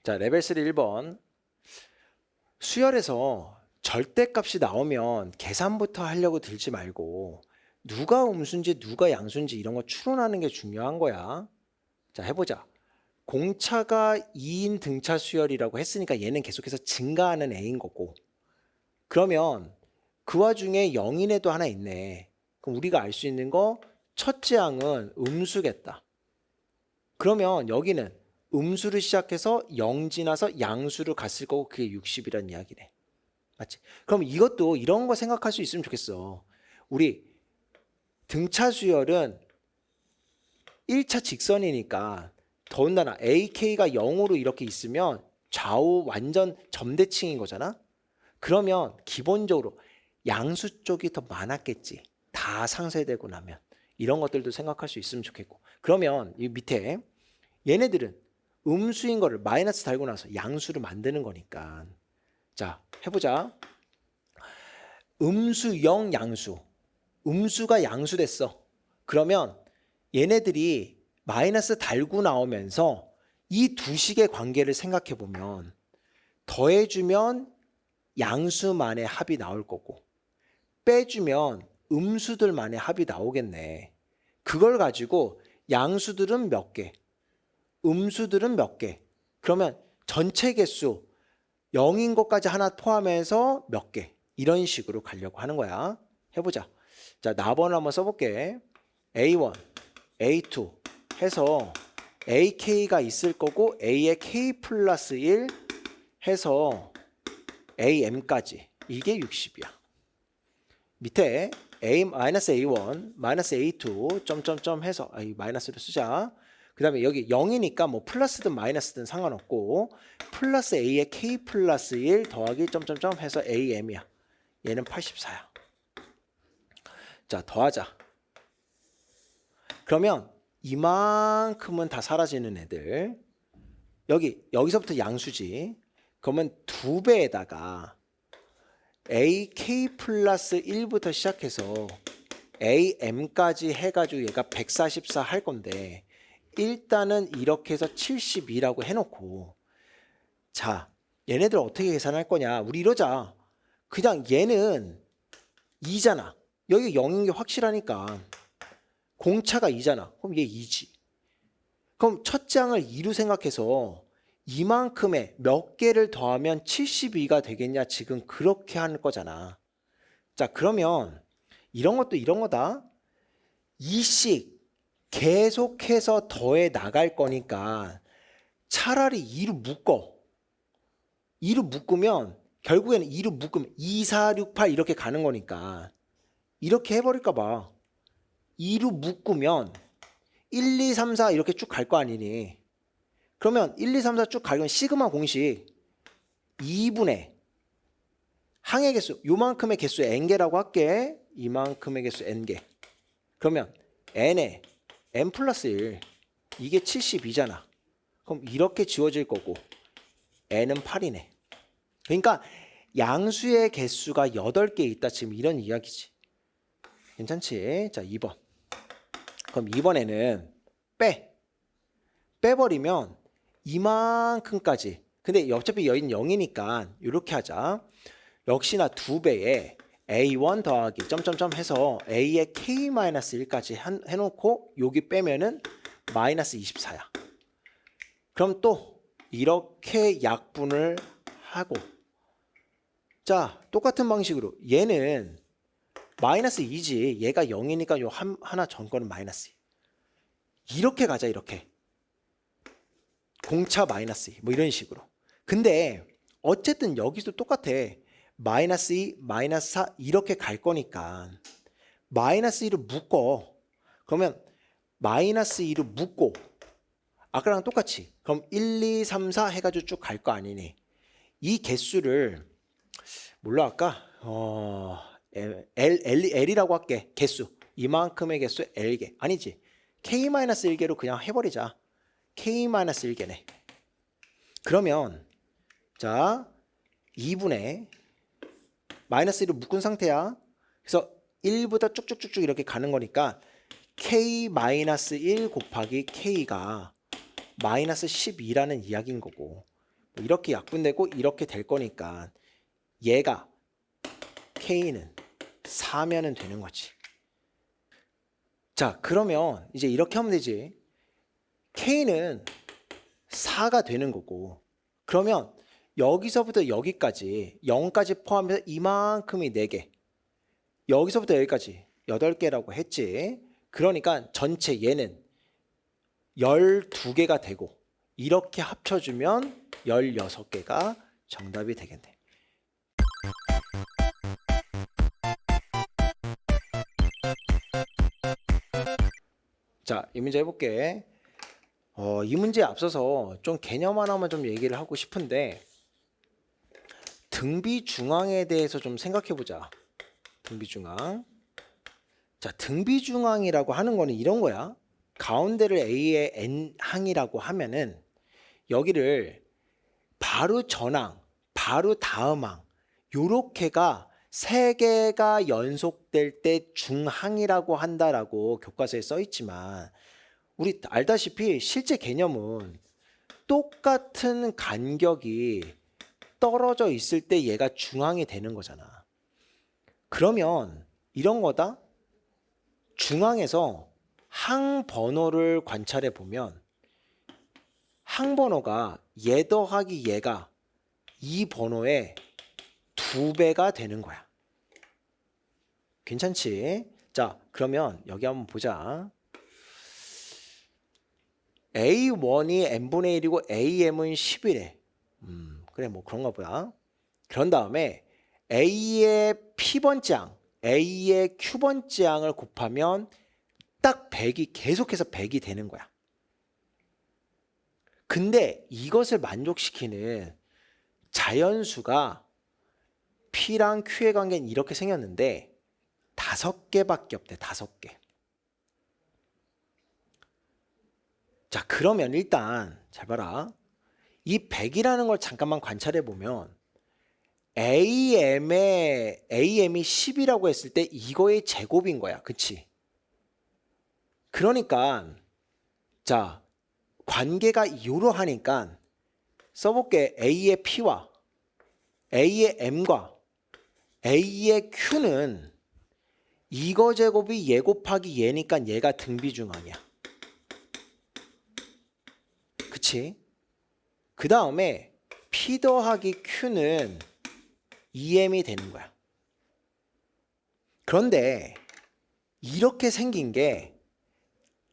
자, 레벨 3 1번. 수열에서 절대값이 나오면 계산부터 하려고 들지 말고 누가 음수인지 누가 양수인지 이런 거 추론하는 게 중요한 거야. 자, 해보자. 공차가 2인 등차 수열이라고 했으니까 얘는 계속해서 증가하는 애인 거고, 그러면 그 와중에 0인애도 하나 있네. 그럼 우리가 알 수 있는 거 첫째 항은 음수겠다. 그러면 여기는 음수를 시작해서 0 지나서 양수로 갔을 거고 그게 60이란 이야기네. 맞지? 그럼 이것도 이런 거 생각할 수 있으면 좋겠어. 우리 등차 수열은 1차 직선이니까 더군다나 AK가 0으로 이렇게 있으면 좌우 완전 점대칭인 거잖아. 그러면 기본적으로 양수 쪽이 더 많았겠지. 다 상쇄되고 나면. 이런 것들도 생각할 수 있으면 좋겠고. 그러면 이 밑에 얘네들은 음수인 거를 마이너스 달고 나서 양수를 만드는 거니까. 자, 해보자. 음수 0 양수. 음수가 양수 됐어. 그러면 얘네들이 마이너스 달고 나오면서 이 두 식의 관계를 생각해 보면 더해주면 양수만의 합이 나올 거고 빼주면 음수들만의 합이 나오겠네. 그걸 가지고 양수들은 몇 개, 음수들은 몇 개. 그러면 전체 개수 0인 것까지 하나 포함해서 몇 개. 이런 식으로 가려고 하는 거야. 해보자. 자, 나번을 한번 써볼게. A1, A2 해서 AK가 있을 거고 A의 K 플러스 1 해서 AM까지. 이게 60이야. 밑에 A-A1, A2 점점점 해서 마이너스를 쓰자. 그 다음에 여기 0이니까 뭐 플러스든 마이너스든 상관없고 플러스 A의 K 플러스 1 더하기 점점점 해서 AM이야. 얘는 84야. 자, 더하자. 그러면 이만큼은 다 사라지는 애들. 여기서부터 양수지. 그러면 2배에다가 AK 플러스 1부터 시작해서 AM까지 해가지고 얘가 144 할 건데 일단은 이렇게 해서 72라고 해놓고, 자, 얘네들 어떻게 계산할 거냐. 우리 이러자. 그냥 얘는 2잖아. 여기 0인 게 확실하니까 공차가 2잖아. 그럼 얘 2지. 그럼 첫째 항을 2로 생각해서 이만큼의 몇 개를 더하면 72가 되겠냐. 지금 그렇게 하는 거잖아. 자, 그러면 이런 것도 이런 거다. 이씩 계속해서 더해 나갈 거니까 차라리 2로 묶어. 2로 묶으면 결국에는 2로 묶으면 2, 4, 6, 8 이렇게 가는 거니까 이렇게 해버릴까 봐. 2로 묶으면 1, 2, 3, 4 이렇게 쭉 갈 거 아니니. 그러면 1, 2, 3, 4 쭉 가면 시그마 공식 2분의 항의 개수, 요만큼의 개수 n개라고 할게. 이만큼의 개수 n개. 그러면 n에 n 플러스 1 이게 72잖아. 그럼 이렇게 지워질 거고 n은 8이네. 그러니까 양수의 개수가 8개 있다. 지금 이런 이야기지. 괜찮지? 자, 2번. 그럼 2번에는 빼버리면 이만큼까지. 근데 어차피 여긴 0이니까 이렇게 하자. 역시나 2배에 A1 더하기 점점점 해서 A의 K-1까지 해놓고 여기 빼면은 마이너스 24야. 그럼 또 이렇게 약분을 하고, 자, 똑같은 방식으로 얘는 마이너스 2지. 얘가 0이니까 요 하나 전 거는 마이너스 2. 이렇게 가자. 이렇게 공차 마이너스 2 뭐 이런 식으로. 근데 어쨌든 여기도 똑같아. 마이너스 2, 마이너스 4 이렇게 갈 거니까 마이너스 2를 묶어. 그러면 마이너스 2를 묶고 아까랑 똑같이 그럼 1, 2, 3, 4 해가지고 쭉 갈 거 아니니. 이 개수를 뭘로 할까? L이라고 할게. 개수. 이만큼의 개수 L개. 아니지. K-1개로 그냥 해버리자. K-1개네. 그러면 자 2분의 마이너스 1을 묶은 상태야. 그래서 1보다 쭉쭉쭉쭉 이렇게 가는 거니까 K-1 곱하기 K가 마이너스 12라는 이야기인 거고 이렇게 약분되고 이렇게 될 거니까 얘가 K는 4면은 되는 거지. 자, 그러면 이제 이렇게 하면 되지. K는 4가 되는 거고, 그러면 여기서부터 여기까지 0까지 포함해서 이만큼이 4개, 여기서부터 여기까지 8개라고 했지. 그러니까 전체 얘는 12개가 되고 이렇게 합쳐주면 16개가 정답이 되겠네. 자, 이 문제 해볼게. 이 문제에 앞서서 좀 개념 하나만 좀 얘기를 하고 싶은데, 등비중앙에 대해서 좀 생각해보자. 등비중앙. 자, 등비중앙이라고 하는 거는 이런 거야. 가운데를 A의 N항이라고 하면은 여기를 바로 전항, 바로 다음항, 요렇게가 3개가 연속될 때 중항이라고 한다라고 교과서에 써 있지만, 우리 알다시피 실제 개념은 똑같은 간격이 떨어져 있을 때 얘가 중항이 되는 거잖아. 그러면 이런 거다. 중항에서 항 번호를 관찰해 보면 항 번호가 얘 더하기 얘가 이 번호의 2배가 되는 거야. 괜찮지? 자, 그러면 여기 한번 보자. A1이 n분의 1이고 AM은 10이래. 그래, 뭐 그런가 보다. 그런 다음에 A의 P번째 항, A의 Q번째 항을 곱하면 딱 100이 계속해서 100이 되는 거야. 근데 이것을 만족시키는 자연수가 P랑 Q의 관계는 이렇게 생겼는데 5개밖에 없대. 5개. 자, 그러면 일단 잘 봐라. 이 100이라는 걸 잠깐만 관찰해 보면 AM이 10이라고 했을 때 이거의 제곱인 거야. 그치? 그러니까 자, 관계가 이러하니까 써볼게. A의 P와 A의 M과 A의 Q는 이거 제곱이 얘 곱하기 얘니까 얘가 등비중앙이야. 그치? 그 다음에 P 더하기 Q는 EM이 되는 거야. 그런데 이렇게 생긴 게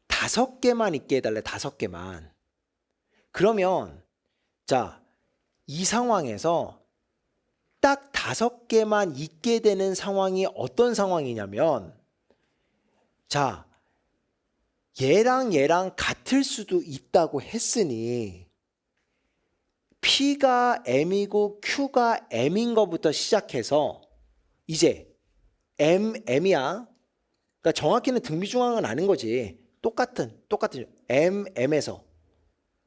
5개만 있게 해달래. 5개만. 그러면 자, 이 상황에서 딱 5개만 있게 되는 상황이 어떤 상황이냐면, 자, 얘랑 얘랑 같을 수도 있다고 했으니 P가 M이고 Q가 M인 것부터 시작해서 이제 M이야. 그러니까 정확히는 등비중앙은 아는 거지. 똑같은 M에서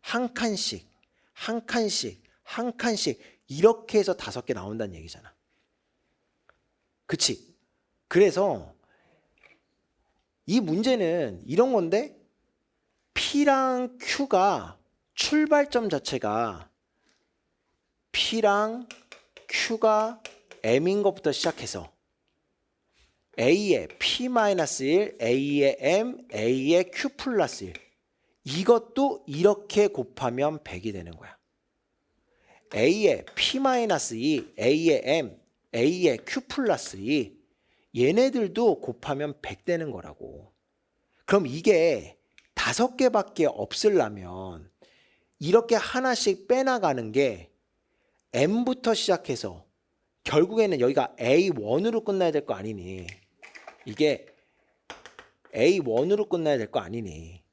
한 칸씩 이렇게 해서 5개 나온다는 얘기잖아. 그치? 그래서 이 문제는 이런 건데, P랑 Q가 출발점 자체가 P랑 Q가 M인 것부터 시작해서 A의 P-1, A의 M, A의 Q 플러스 1, 이것도 이렇게 곱하면 100이 되는 거야. A의 P-2, A의 M, A의 Q 플러스 2, 얘네들도 곱하면 100 되는 거라고. 그럼 이게 5개밖에 없으려면 이렇게 하나씩 빼나가는 게 M부터 시작해서 결국에는 여기가 A1으로 끝나야 될 거 아니니. 이게 A1으로 끝나야 될 거 아니니.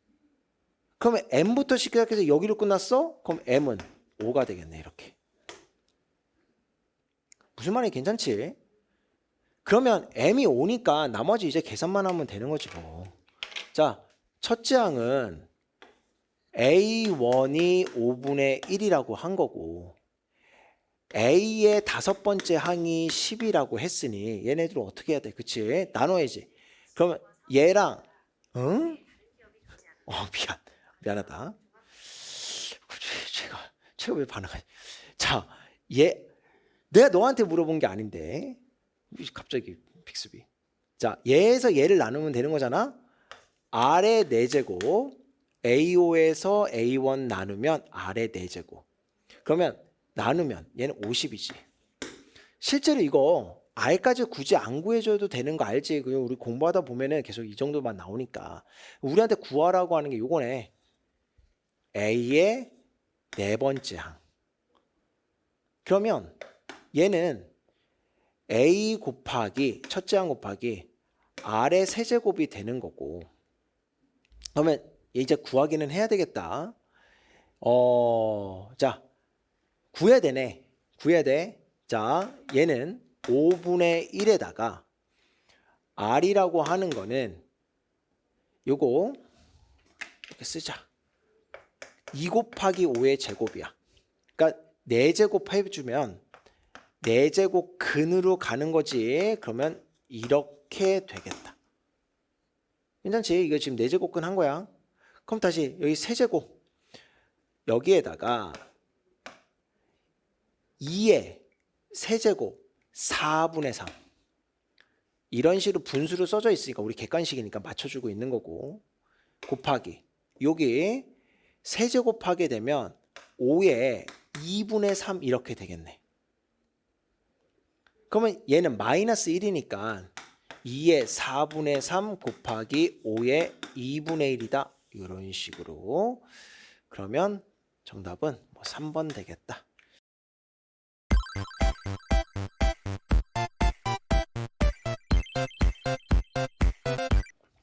그러면 M부터 시작해서 여기로 끝났어? 그럼 M은 5가 되겠네. 이렇게. 무슨 말이 괜찮지? 그러면 M이 5니까 나머지 이제 계산만 하면 되는 거지 뭐. 자, 첫째 항은 A1이 5분의 1이라고 한 거고, A의 5번째 항이 10이라고 했으니 얘네들은 어떻게 해야 돼? 그치? 나눠야지. 그러면 얘랑, 응? 미안하다. 쟤가 왜 반응하지? 자, 내가 너한테 물어본 게 아닌데 갑자기 빅스비. 자, 얘에서 얘를 나누면 되는 거잖아. R의 4제곱 A5에서 A1 나누면 R의 4제곱. 그러면 나누면 얘는 50이지. 실제로 이거 R까지 굳이 안 구해줘도 되는 거 알지? 그냥 우리 공부하다 보면은 계속 이 정도만 나오니까. 우리한테 구하라고 하는 게 요거네. A의 4번째 항. 그러면 얘는 A 곱하기 첫째 항 곱하기 R의 세제곱이 되는 거고. 그러면 이제 구하기는 해야 되겠다. 자, 구해야 되네. 구해야 돼. 자, 얘는 5분의 1에다가 R이라고 하는 거는 요거 이렇게 쓰자. 2 곱하기 5의 제곱이야. 그러니까 4제곱 해주면 4제곱 근으로 가는 거지. 그러면 이렇게 되겠다. 괜찮지? 이거 지금 4제곱 근 한 거야. 그럼 다시 여기 세제곱 여기에다가 2의 세제곱 4분의 3 이런 식으로 분수로 써져 있으니까 우리 객관식이니까 맞춰주고 있는 거고 곱하기 여기 세제곱하게 되면 5의 2분의 3 이렇게 되겠네. 그러면 얘는 마이너스 1이니까 2의 4분의 3 곱하기 5의 2분의 1이다. 이런 식으로. 그러면 정답은 뭐 3번 되겠다.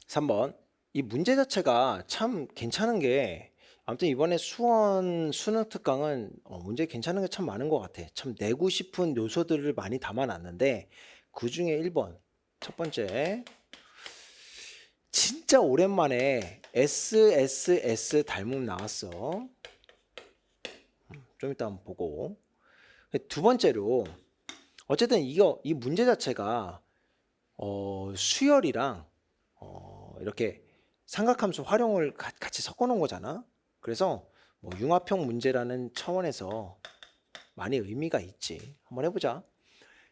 3번. 이 문제 자체가 참 괜찮은 게 아무튼 이번에 수원 수능 특강은 문제 괜찮은 게 참 많은 것 같아. 참 내고 싶은 요소들을 많이 담아놨는데 그 중에 1번 첫 번째 진짜 오랜만에 SSS 닮음 나왔어. 좀 이따 한번 보고. 두 번째로 어쨌든 이 문제 자체가 수열이랑 이렇게 삼각함수 활용을 같이 섞어 놓은 거잖아. 그래서 뭐 융합형 문제라는 차원에서 많이 의미가 있지. 한번 해보자.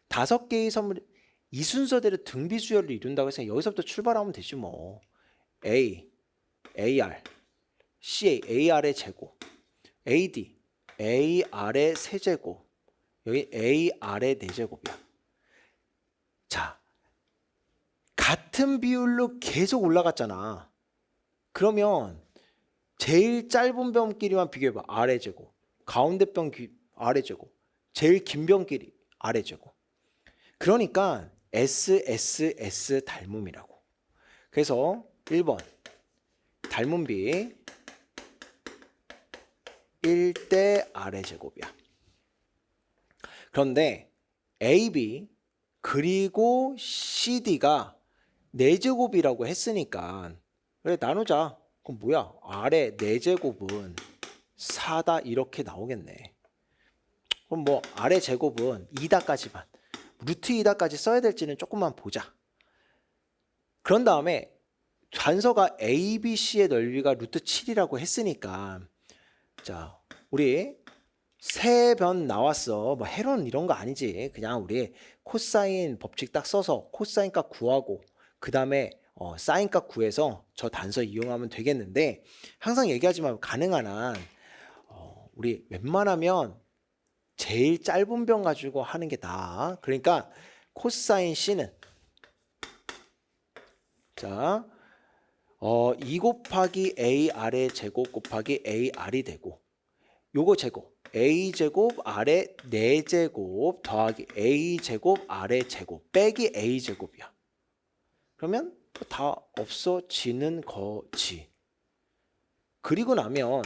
5개의 선물 이 순서대로 등비 수열을 이룬다고 해서 여기서부터 출발하면 되지 뭐. A, AR, CA, AR의 제곱, AD, AR의 세제곱, 여기 AR의 4제곱이야. 자, 같은 비율로 계속 올라갔잖아. 그러면 제일 짧은 변끼리만 비교해봐. R의 제곱, 가운데 변 R의 제곱, 제일 긴 변끼리 R의 제곱. 그러니까 SSS 닮음이라고. 그래서 1번 닮음비 1대 R의 제곱이야. 그런데 AB 그리고 CD가 4제곱이라고 했으니까 그래 나누자. 그럼 뭐야? R의 4제곱은 4다 이렇게 나오겠네. 그럼 뭐 R의 제곱은 2다까지만 루트 2다까지 써야 될지는 조금만 보자. 그런 다음에 단서가 ABC의 넓이가 루트 7이라고 했으니까 자 우리 세 변 나왔어. 뭐 해론 이런 거 아니지. 그냥 우리 코사인 법칙 딱 써서 코사인 값 구하고 그 다음에 사인 값 구해서 저 단서 이용하면 되겠는데 항상 얘기하지만 가능한 한 우리 웬만하면 제일 짧은 변 가지고 하는 게 나아. 그러니까 코사인 C는 자 2 곱하기 AR의 제곱 곱하기 AR이 되고 요거 제곱 A제곱 R의 4제곱 더하기 A제곱 R의 제곱 빼기 A제곱이야. 그러면 다 없어지는 거지. 그리고 나면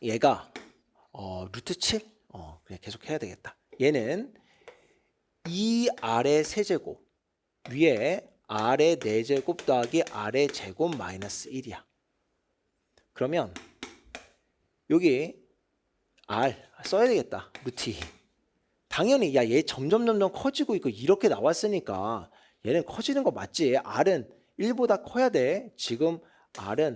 얘가 루트 7 그냥 계속 해야 되겠다. 얘는 2R의 세제곱 위에 R의 4제곱 더하기 R의 제곱 마이너스 1이야. 그러면 여기 R 써야 되겠다. 루트 2. 당연히 얘 점점 커지고 있고 이렇게 나왔으니까 얘는 커지는 거 맞지. R은 1보다 커야 돼. 지금 R은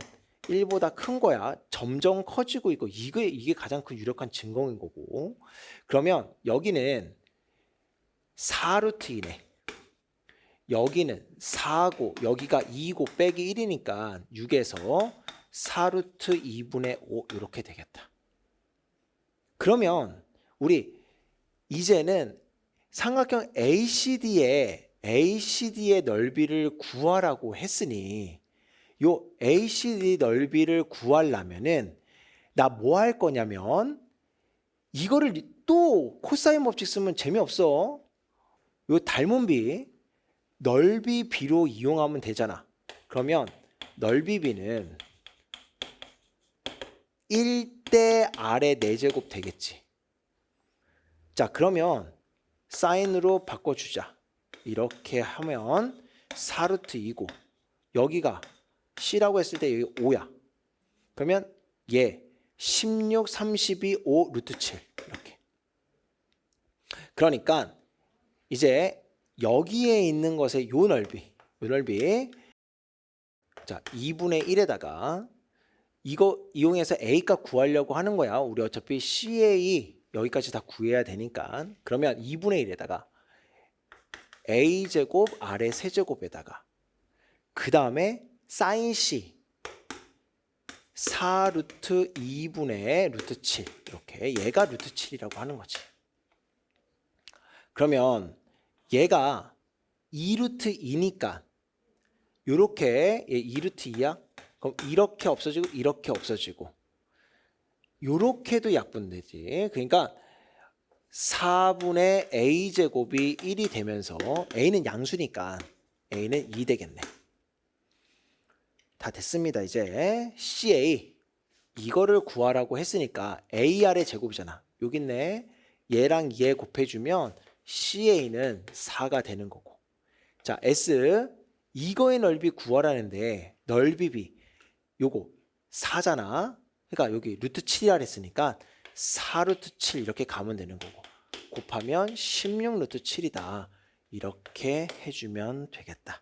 1보다 큰 거야. 점점 커지고 있고 이게 가장 큰 유력한 증거인 거고. 그러면 여기는 4루트 2네. 여기는 4고 여기가 2고 빼기 1이니까 6에서 4루트 2분의 5 이렇게 되겠다. 그러면 우리 이제는 삼각형 ACD의 넓이를 구하라고 했으니 요 ACD 넓이를 구하려면은 나 뭐 할 거냐면 이거를 또 코사인 법칙 쓰면 재미없어. 요 닮은 비 넓이 비로 이용하면 되잖아. 그러면 넓이 비는 1대 R의 4제곱 되겠지. 자, 그러면 사인으로 바꿔주자. 이렇게 하면 4루트 2고 여기가 C라고 했을 때 여기 5야. 그러면 얘 16, 32, 5 루트 7 이렇게. 그러니까 이제 여기에 있는 것의 요 넓이 자 2분의 1에다가 이거 이용해서 A값 구하려고 하는 거야. 우리 어차피 CA 여기까지 다 구해야 되니까. 그러면 2분의 1에다가 A제곱 R의 세제곱에다가 그 다음에 사인 C 4루트 2분의 루트 7 이렇게 얘가 루트 7이라고 하는 거지. 그러면 얘가 2루트 2니까 요렇게 얘 2루트 2야? 그럼 이렇게 없어지고 이렇게 없어지고 요렇게도 약분되지. 그러니까 4분의 A제곱이 1이 되면서 A는 양수니까 A는 2 되겠네. 다 됐습니다. 이제 CA 이거를 구하라고 했으니까 AR의 제곱이잖아. 여기 있네. 얘랑 얘 곱해주면 CA는 4가 되는 거고. 자, S 이거의 넓이 구하라는데 넓이 B 요거 4잖아. 그러니까 여기 루트 7이라 했으니까 4루트 7 이렇게 가면 되는 거고. 곱하면 16루트 7이다. 이렇게 해주면 되겠다.